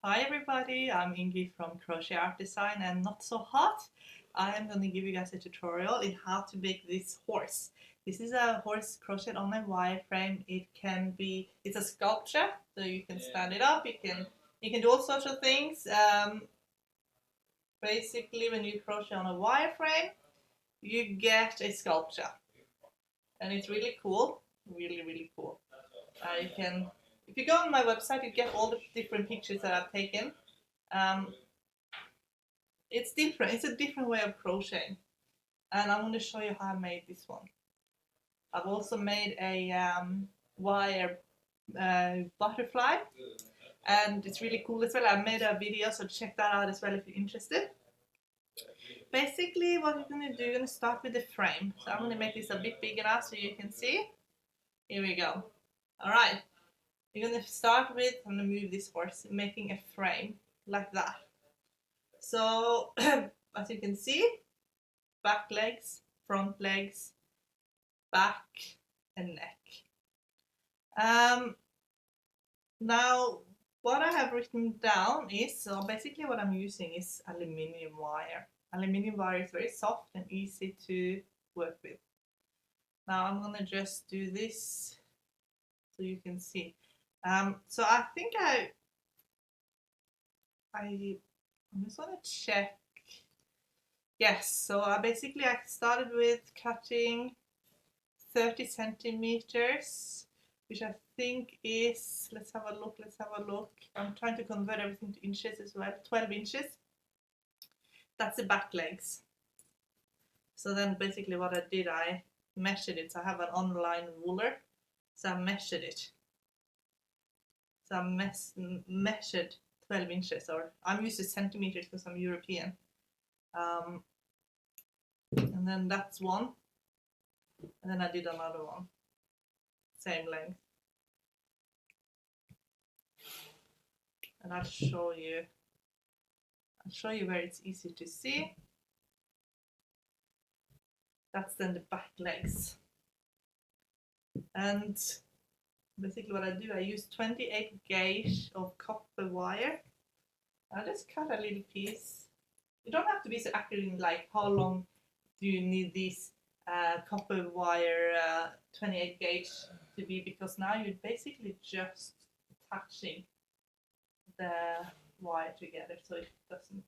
Hi everybody, I'm Ingi from Crochet Art Design and Not So Hot. I am going to give you guys a tutorial in how to make this horse. This is a horse crocheted on a wireframe. It's a sculpture, so you can stand it up, you can do all sorts of things. Basically when you crochet on a wireframe, you get a sculpture. And it's really cool, really cool. If you go on my website, you get all the different pictures that I've taken. Um, it's different. It's a different way of crocheting, and I'm going to show you how I made this one. I've also made a wire butterfly, and it's really cool as well. I made a video, so check that out as well if you're interested. Basically, what you're going to do, you're going to start with the frame. So I'm going to make this a bit bigger now so you can see. Here we go. All right. You're going to start with, I'm going to move this horse, making a frame like that. So, as you can see, back legs, front legs, back and neck. Now, what I have written down is, so basically what I'm using is aluminium wire. Aluminium wire is very soft and easy to work with. Now I'm gonna just do this so you can see. So I think I'm just gonna check. Yes, so I started with cutting 30 centimeters, which I think is, let's have a look. I'm trying to convert everything to inches as well. 12 inches. That's the back legs. So then basically what I did, I measured it. So I have an online ruler. So I measured it. So I measured 12 inches, or I'm used to centimeters because I'm European. And then that's one. And then I did another one. Same length. And I'll show you where it's easy to see. That's then the back legs. And basically what I do, I use 28 gauge of copper wire. I just cut a little piece. You don't have to be so accurate in like how long do you need this copper wire 28 gauge to be, because now you're basically just touching the wire together so it doesn't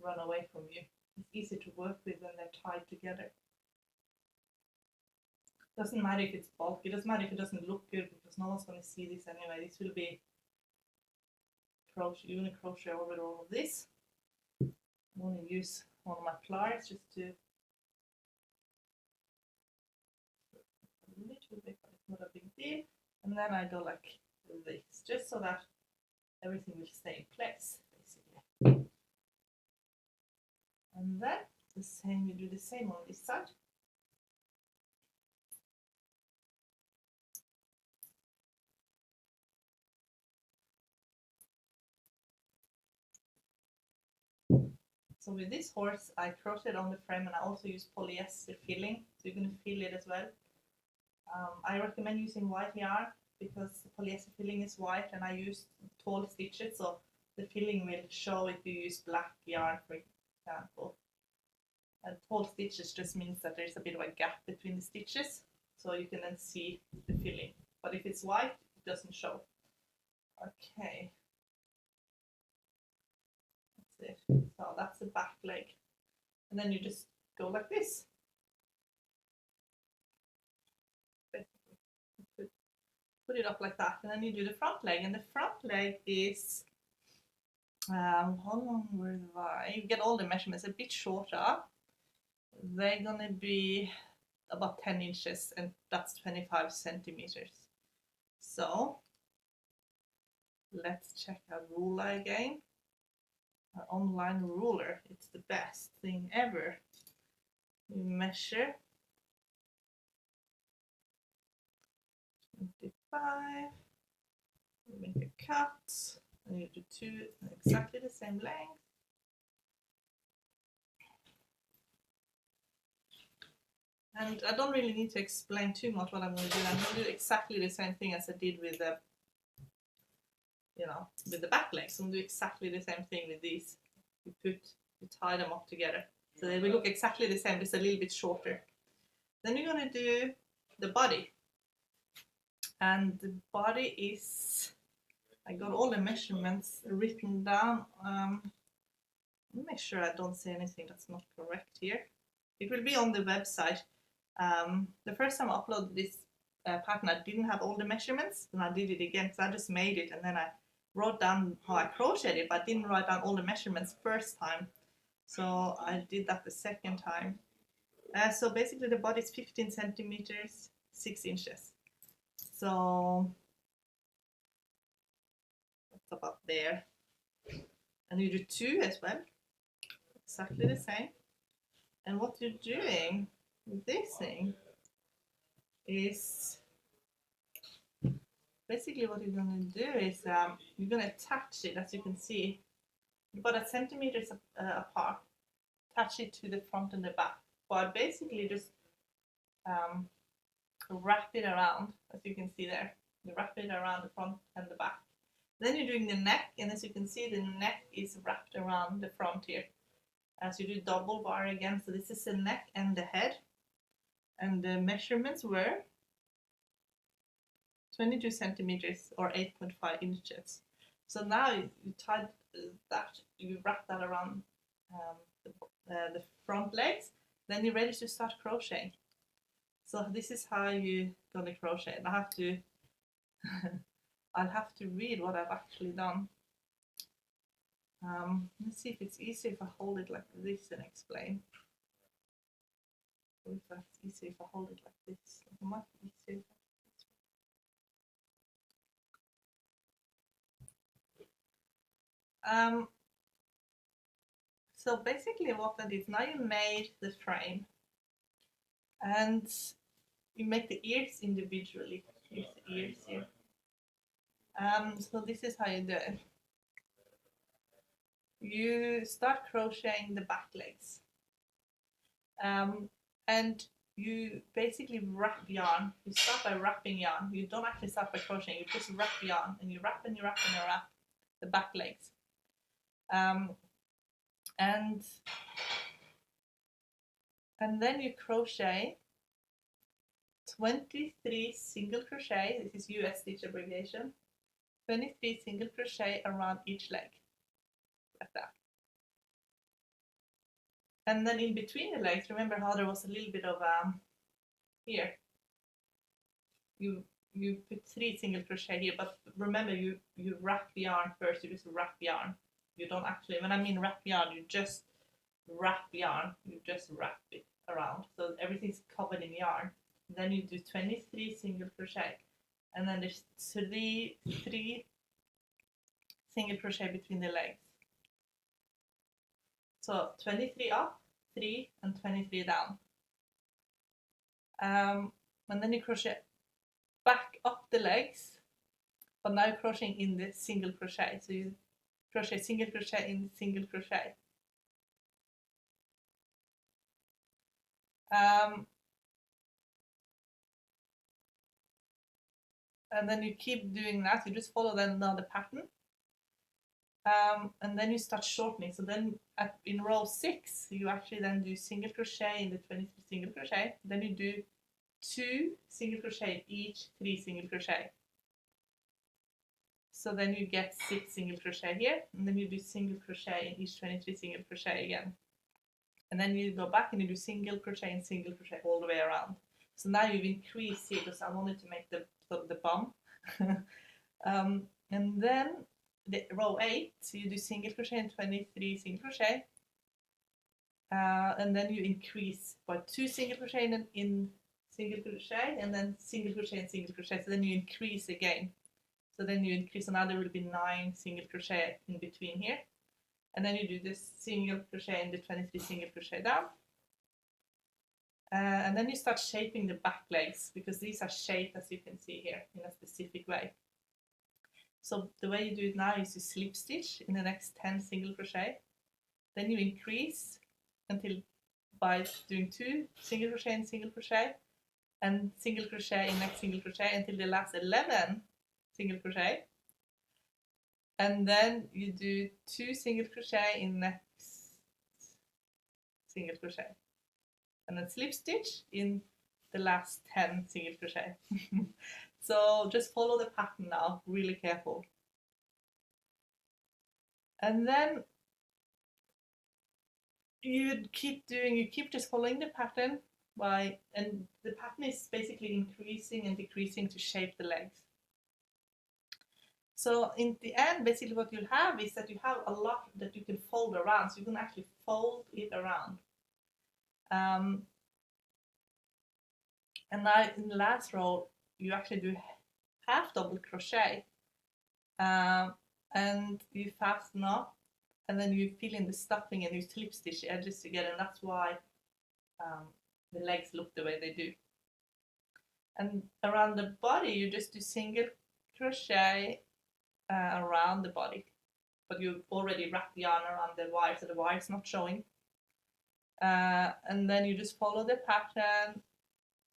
run away from you. It's easy to work with when they're tied together. Doesn't matter if it's bulky, it doesn't matter if it doesn't look good, because no one's going to see this anyway. This will be crochet, you're going to crochet over all of this. I'm going to use one of my pliers just to a little bit, but it's not a big deal. And then I go like this, just so that everything will stay in place, basically. And then the same, we do the same on this side. So with this horse, I crocheted on the frame, and I also use polyester filling, so you're going to fill it as well. I recommend using white yarn because the polyester filling is white, and I use tall stitches, so the filling will show if you use black yarn, for example. And tall stitches just means that there's a bit of a gap between the stitches, so you can then see the filling. But if it's white, it doesn't show. Okay. That's it. So that's the back leg. And then you just go like this. Put it up like that, and then you do the front leg, and the front leg is how long were they? You get all the measurements a bit shorter. They're gonna be about 10 inches, and that's 25 centimeters. So let's check our ruler again. Our online ruler, it's the best thing ever. You measure 25, you make a cut, and you do two exactly the same length. And I don't really need to explain too much what I'm going to do. I'm going to do exactly the same thing as I did with the you know, with the back legs. And do exactly the same thing with these. You tie them up together. So they will look exactly the same, just a little bit shorter. Then you're going to do the body. And the body is, I got all the measurements written down. Make sure I don't say anything that's not correct here. It will be on the website. The first time I uploaded this pattern, I didn't have all the measurements, and I did it again because I just made it and then I wrote down how I crocheted it, but I didn't write down all the measurements first time. So I did that the second time. So basically the body is 15 centimeters, 6 inches. So that's about there. And you do 2 as well, exactly the same. And what you're doing with this thing is basically what you're going to do is you're going to attach it, as you can see, about a centimeters apart, attach it to the front and the back. But basically just wrap it around, as you can see there. You wrap it around the front and the back. Then you're doing the neck, and as you can see, the neck is wrapped around the front here. As you do double bar again, so this is the neck and the head. And the measurements were 22 centimeters or 8.5 inches. So now you tied that, you wrap that around the front legs, then you're ready to start crocheting. So this is how you're gonna crochet. And I have to I'll have to read what I've actually done. Let's see if it's easier if I hold it like this and explain. Or if that's easier if I hold it like this. It might be easier. So basically what I did, now you made the frame and you make the ears individually. Here's the ears here. So this is how you do it. You start crocheting the back legs. And you basically wrap yarn. You start by wrapping yarn. You don't actually start by crocheting, you just wrap yarn, and you wrap and you wrap and you wrap the back legs. And then you crochet 23 single crochet, this is US stitch abbreviation, 23 single crochet around each leg, like that. And then in between the legs, remember how there was a little bit of here, you put 3 single crochet here, but remember you wrap the yarn first. You just wrap yarn. You don't actually, when I mean wrap yarn, you just wrap yarn. You just wrap it around, so everything's covered in yarn. Then you do 23 single crochet, and then there's three single crochet between the legs. So 23 up, 3, and 23 down. And then you crochet back up the legs, but now you're crocheting in the single crochet. So you crochet single crochet in single crochet. And then you keep doing that. You just follow then now the pattern. And then you start shortening. So then in row 6, you actually then do single crochet in the 23 single crochet. Then you do 2 single crochet each, 3 single crochet. So then you get 6 single crochet here, and then you do single crochet in each 23 single crochet again. And then you go back and you do single crochet and single crochet all the way around. So now you've increased here because I wanted to make the bum. And then row 8, so you do single crochet and 23 single crochet. And then you increase by 2 single crochet in single crochet, and then single crochet and single crochet. So then you increase again. So then you increase, and now there will be 9 single crochet in between here. And then you do this single crochet in the 23 single crochet down. And then you start shaping the back legs, because these are shaped, as you can see here, in a specific way. So the way you do it now is you slip stitch in the next 10 single crochet. Then you increase until by doing 2 single crochet and single crochet, and single crochet in next single crochet until the last 11 single crochet. and then you do 2 single crochet in next single crochet, and then slip stitch in the last 10 single crochet. So just follow the pattern now, really careful. And then you keep just following the pattern and the pattern is basically increasing and decreasing to shape the legs. So in the end, basically what you'll have is that you have a lot that you can fold around, so you can actually fold it around. And now in the last row, you actually do half double crochet, and you fasten up, and then you fill in the stuffing and you slip stitch the edges together, and that's why the legs look the way they do. And around the body, you just do single crochet around the body, but you've already wrapped the yarn around the wire, so the wire is not showing. And then you just follow the pattern,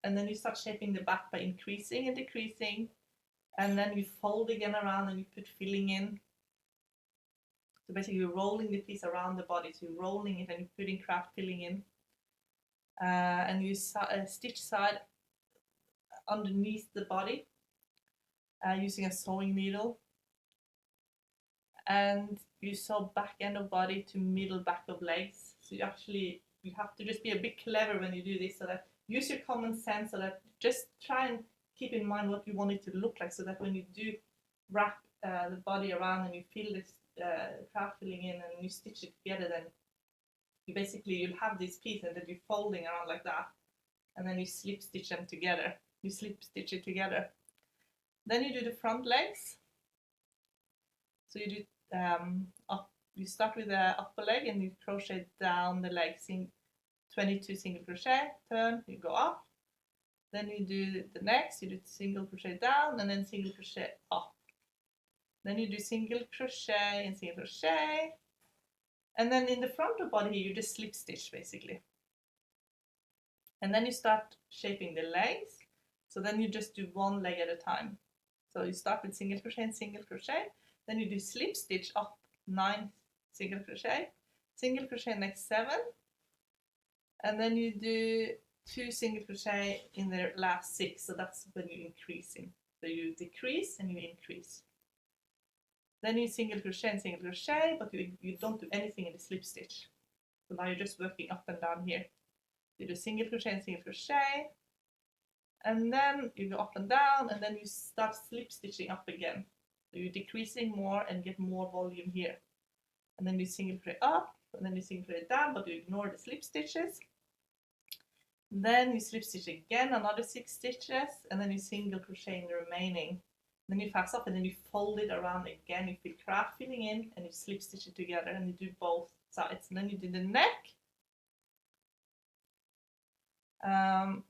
and then you start shaping the back by increasing and decreasing, and then you fold again around and you put filling in. So basically you're rolling the piece around the body, so you're rolling it and you're putting craft filling in, and you stitch side underneath the body using a sewing needle, and you sew back end of body to middle back of legs. So you have to just be a bit clever when you do this, so that use your common sense, so that just try and keep in mind what you want it to look like, so that when you do wrap the body around and you fill this craft filling in and you stitch it together, then you'll have this piece and then you're folding around like that, and then you slip stitch them together. You slip stitch it together. Then you do the front legs. So you do you start with the upper leg and you crochet down the leg, 22 single crochet, turn, you go up. Then you do the next, you do single crochet down and then single crochet up. Then you do single crochet and single crochet. And then in the front of body here, you just slip stitch basically. And then you start shaping the legs. So then you just do one leg at a time. So you start with single crochet and single crochet. Then you do slip stitch up 9 single crochet next 7, and then you do 2 single crochet in the last 6. So that's when you're increasing. So you decrease and you increase. Then you single crochet and single crochet, but you don't do anything in the slip stitch. So now you're just working up and down here. You do single crochet and single crochet, and then you go up and down, and then you start slip stitching up again. So you're decreasing more and get more volume here. And then you single crochet up, and then you single crochet down, but you ignore the slip stitches. Then you slip stitch again, another 6 stitches, and then you single crochet in the remaining. Then you fast up and then you fold it around again. You fill craft filling in and you slip stitch it together, and you do both sides. And then you do the neck. And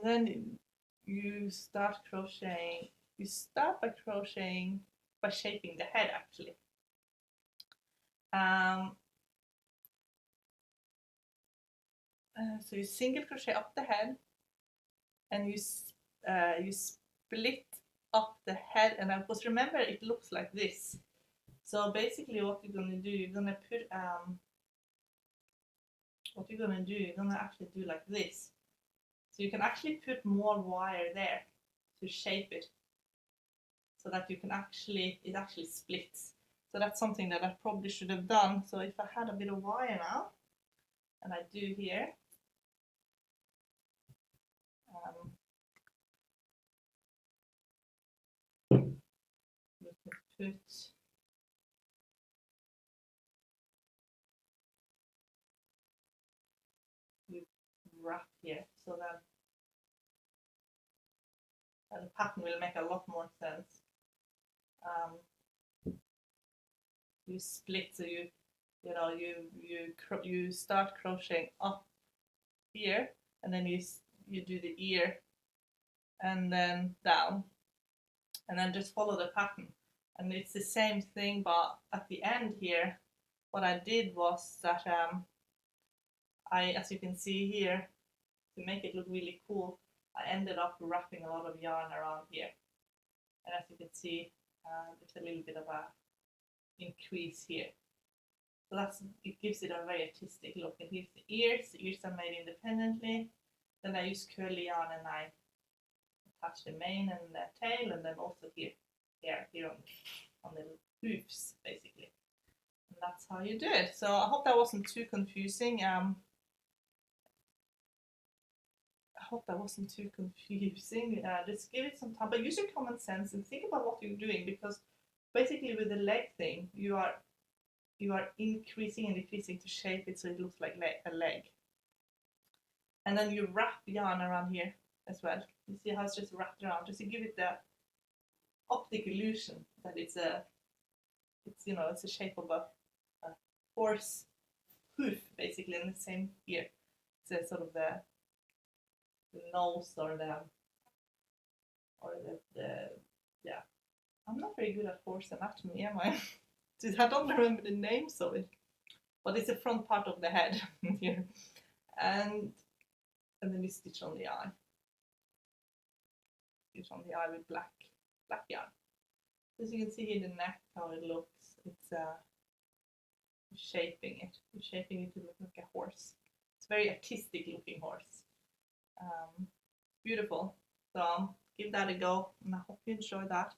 then you start crocheting. You start by crocheting, by shaping the head actually. So you single crochet up the head, and you split up the head, and of course remember it looks like this. So basically what you're going to do, you're going to put you're going to actually do like this. So you can actually put more wire there to shape it, so that you can it actually splits. So that's something that I probably should have done. So if I had a bit of wire now, and I do here, we can put wrap here, so that the pattern will make a lot more sense. You split, so you start crocheting up here, and then you do the ear, and then down, and then just follow the pattern. And it's the same thing, but at the end here, what I did was that as you can see here, to make it look really cool, I ended up wrapping a lot of yarn around here. And as you can see, There's a little bit of a increase here. So it gives it a very artistic look. And here's the ears. The ears are made independently. Then I use curly yarn and I attach the mane and the tail, and then also here on the hoofs, basically. And that's how you do it. So I hope that wasn't too confusing. Just give it some time, but use your common sense and think about what you're doing, because basically with the leg thing, you are increasing and decreasing to shape it so it looks like a leg. And then you wrap yarn around here as well. You see how it's just wrapped around, just to give it the optic illusion that it's a shape of a horse hoof, basically, in the same here. It's sort of the nose or the yeah. I'm not very good at horse anatomy, am I? I don't remember the names of it, but it's the front part of the head here, and then you stitch on the eye. Stitch on the eye with black yarn. As you can see here, the neck, how it looks. It's shaping it. You're shaping it to look like a horse. It's a very artistic looking horse. Beautiful. So give that a go, and I hope you enjoy that.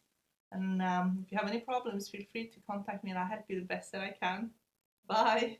And if you have any problems, feel free to contact me and I'll help you the best that I can. Bye!